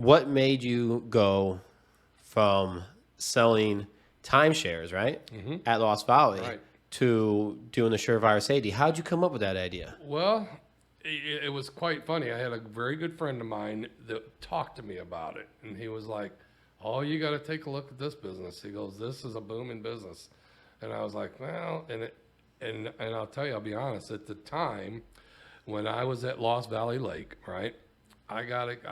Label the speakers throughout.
Speaker 1: what made you go from selling timeshares, right, at Lost Valley
Speaker 2: Right.
Speaker 1: to doing the Surefire Safety? How'd you come up with that idea?
Speaker 2: Well, it was quite funny. I had a very good friend of mine that talked to me about it, and he was like, "Oh, you got to take a look at this business." He goes, "This is a booming business," and I was like, "Well," and I'll tell you, I'll be honest. At the time, when I was at Lost Valley Lake, right, I got it.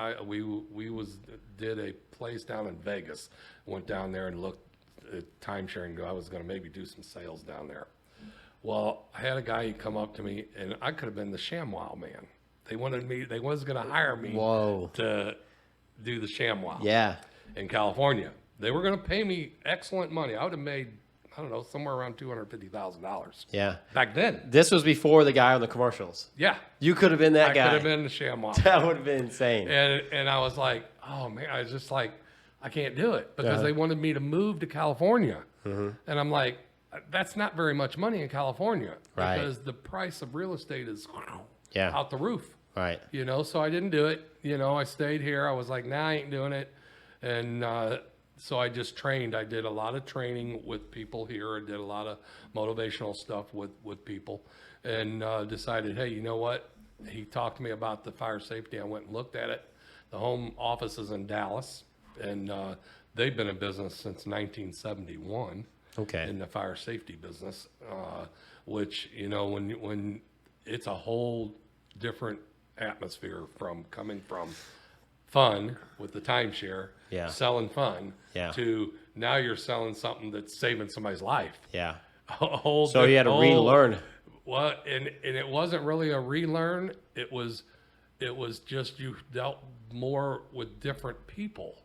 Speaker 2: Did a place down in Vegas. Went down there and looked at timesharing. I was going to maybe do some sales down there. Well, I had a guy come up to me, and I could have been the SHAMWOW man. They wanted me. They was going to hire me
Speaker 1: Whoa.
Speaker 2: to do the SHAMWOW
Speaker 1: Yeah.
Speaker 2: in California. They were going to pay me excellent money. I would have made, I don't know, somewhere around $250,000.
Speaker 1: Yeah.
Speaker 2: Back then.
Speaker 1: This was before the guy on the commercials.
Speaker 2: Yeah.
Speaker 1: You could have been that
Speaker 2: I
Speaker 1: guy.
Speaker 2: could have been the SHAMWOW.
Speaker 1: That would have been insane.
Speaker 2: And I was like, oh man, I was just like, I can't do it because they wanted me to move to California. And I'm like, that's not very much money in California
Speaker 1: Right.
Speaker 2: because the price of real estate is
Speaker 1: Yeah.
Speaker 2: out the roof.
Speaker 1: Right.
Speaker 2: You know, so I didn't do it. You know, I stayed here. I was like, nah, I ain't doing it. And so I just trained. I did a lot of training with people here. I did a lot of motivational stuff with people and decided, hey, you know what? He talked to me about the fire safety. I went and looked at it. The home office is in Dallas, and they've been in business since 1971.
Speaker 1: Okay.
Speaker 2: In the fire safety business, which, you know, when it's a whole different atmosphere from coming from fun with the timeshare,
Speaker 1: Yeah.
Speaker 2: selling fun,
Speaker 1: Yeah.
Speaker 2: to now you're selling something that's saving somebody's life.
Speaker 1: Yeah.
Speaker 2: A whole
Speaker 1: So you had to relearn.
Speaker 2: Well, and it wasn't really a relearn. It was just you dealt more with different people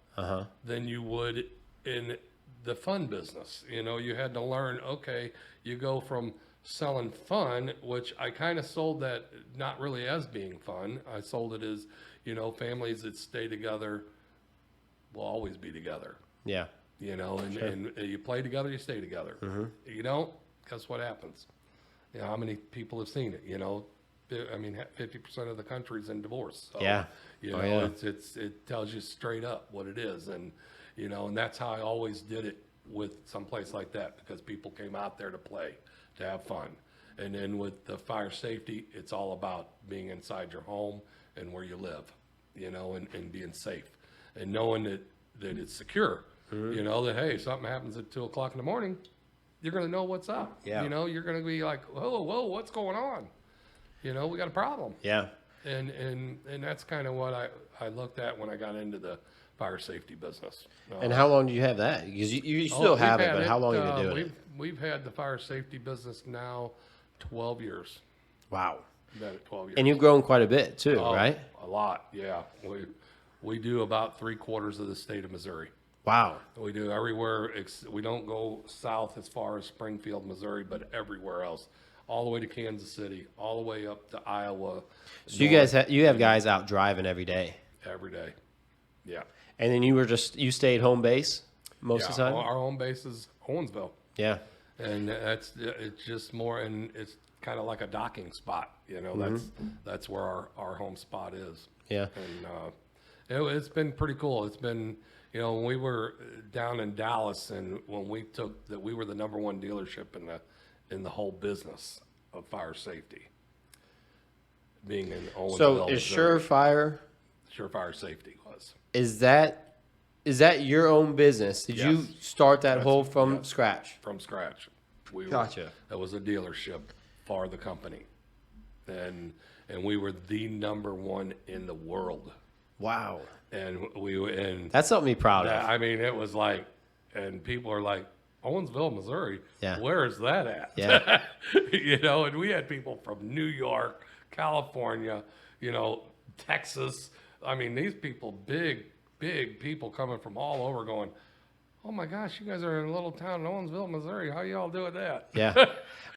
Speaker 2: than you would in the fun business. You know, you had to learn, okay, you go from selling fun, which I kind of sold that not really as being fun. I sold it as, you know, families that stay together will always be together,
Speaker 1: Yeah.
Speaker 2: you know, and you play together, you stay together. You don't, guess what happens? You know, how many people have seen it, you know? I mean, 50% of the country's in divorce. So,
Speaker 1: Yeah.
Speaker 2: You know,
Speaker 1: yeah.
Speaker 2: it tells you straight up what it is. And, you know, and that's how I always did it with some place like that, because people came out there to play, to have fun. And then with the fire safety, it's all about being inside your home and where you live, you know, and being safe and knowing that it's secure, you know, that, hey, something happens at 2 o'clock in the morning, you're going to know what's up.
Speaker 1: Yeah.
Speaker 2: You know, you're going to be like, whoa, what's going on? You know, we got a problem.
Speaker 1: Yeah.
Speaker 2: And that's kind of what I looked at when I got into the fire safety business.
Speaker 1: And how long do you have that? Because you still have it, but how long have you been doing it?
Speaker 2: We've had the fire safety business now 12 years.
Speaker 1: Wow.
Speaker 2: Been at 12 years.
Speaker 1: And you've grown quite a bit too,
Speaker 2: Oh,
Speaker 1: right?
Speaker 2: A lot, yeah. We do about 3/4 of the state of Missouri.
Speaker 1: Wow.
Speaker 2: We do everywhere. We don't go south as far as Springfield, Missouri, but everywhere else, all the way to Kansas City, all the way up to Iowa.
Speaker 1: So you guys you have guys out driving every day,
Speaker 2: every day. Yeah.
Speaker 1: and then you stayed home base most of the time.
Speaker 2: Our home base is Owensville.
Speaker 1: Yeah.
Speaker 2: And it's just more, and it's kind of like a docking spot, you know. That's where our home spot is.
Speaker 1: Yeah.
Speaker 2: And it's been pretty cool. It's been, you know, when we were down in Dallas, and when we took that, we were the #1 dealership in the whole business of fire safety, being in Owensville.
Speaker 1: So is
Speaker 2: Missouri.
Speaker 1: Surefire
Speaker 2: Safety was.
Speaker 1: is that your own business? Did you
Speaker 2: Yes.
Speaker 1: start that whole from scratch?
Speaker 2: From scratch.
Speaker 1: Gotcha.
Speaker 2: That was a dealership for the company, and we were the #1 in the world.
Speaker 1: Wow.
Speaker 2: And
Speaker 1: That's something to be proud of.
Speaker 2: I mean, it was like, and people are like, Owensville, Missouri.
Speaker 1: Yeah.
Speaker 2: Where is that at?
Speaker 1: Yeah.
Speaker 2: You know, and we had people from New York, California, you know, Texas. I mean, these people, big people coming from all over, going, oh my gosh, you guys are in a little town in Owensville, Missouri. How y'all doing that?
Speaker 1: Yeah.